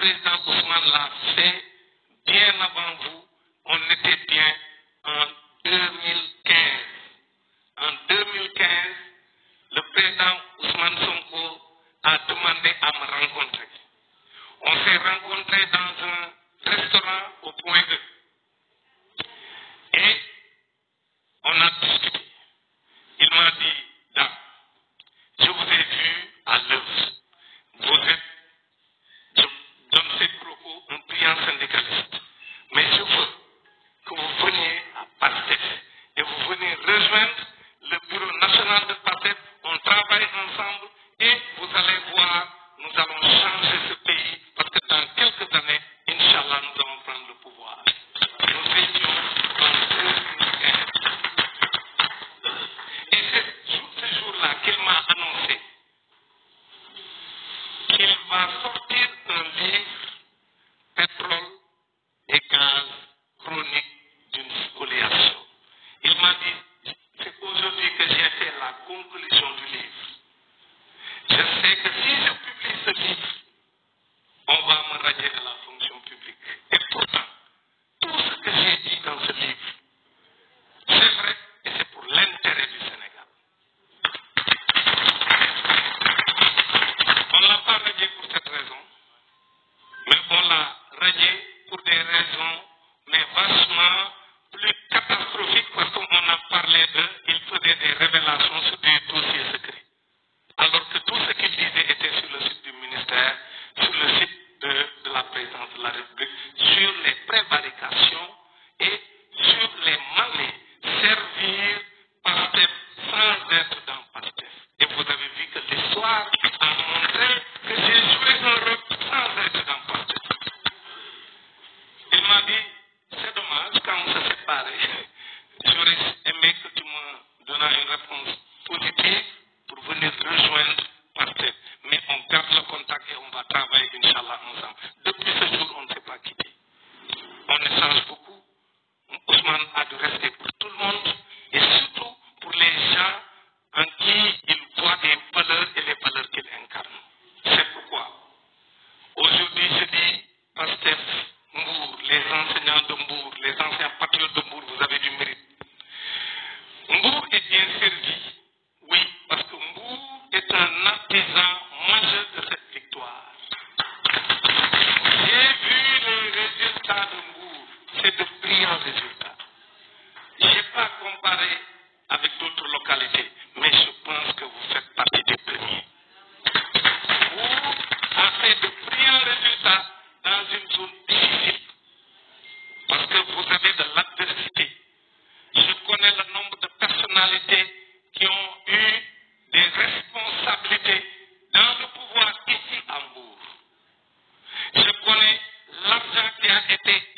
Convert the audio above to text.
président Ousmane l'a fait bien avant vous. On était bien en 2015. En 2015, le président Ousmane Sonko a demandé à me rencontrer. On s'est rencontrés dans un restaurant au Point E. Et on a discuté. Il m'a dit, Dan, je vous ai vu à l'œuvre. Vous êtes, je donne ces propos, un brillant syndicaliste. Mais je veux que vous veniez à PASTEF et vous venez rejoindre le bureau national de PASTEF. On travaille ensemble et vous allez voir, nous allons changer ce pays parce que dans quelques années, Inch'Allah, nous allons prendre le pouvoir. Nous étions en 2015. Et c'est ce jour-là qu'il m'a annoncé qu'il va sortir un livre, Pétrole et gaz chronique d'une spoliation. Il m'a dit, c'est aujourd'hui que j'ai fait la conclusion du livre. Je sais que si je publie ce livre, on va me radier de la fonction publique. Et pourtant, tout ce que j'ai dit dans ce livre, c'est vrai et c'est pour l'intérêt du Sénégal. On ne l'a pas radié pour cette raison, mais on l'a radié pour des raisons, mais vachement plus catastrophiques parce qu'on a parlé d'eux, il faisait des révélations sur des dossiers secrets. Alors que tout ce qu'il disait était sur le site du ministère, sur le site de la présidence de la République, sur les prévarications et sur les manies servir PASTEF sans être dans PASTEF. Et vous avez vu que l'histoire a montré que j'ai joué un rôle sans être dans PASTEF. Il m'a dit, c'est dommage, quand on s'est séparés, j'aurais aimé que tu me donnes une réponse positive pour venir rejoindre PASTEF. Mais on garde le contact et on va travailler, Inch'Allah, ensemble. Depuis ce jour, on ne s'est pas quitté. On échange beaucoup. Ousmane a du respect pour tout le monde et surtout pour les gens en qui il voit des valeurs et les valeurs qu'il incarne. C'est pourquoi aujourd'hui je dis PASTEF, Mbour, les enseignants de Mbour, les anciens patriotes de Mbour, vous avez du mérite. Mbour est bien servi, oui, parce que Mbour est un artisan majeur de cette victoire. J'ai vu les résultats de Mbour, c'est de brillants résultats. Je n'ai pas comparé avec d'autres localités, mais je pense que vous faites partie des premiers. Mbour a fait de brillants résultats dans une zone difficile, parce que vous avez de l'adversité. Je connais le nombre de personnalités qui ont eu des responsabilités dans le pouvoir ici à Mbour. Je connais l'argent qui a été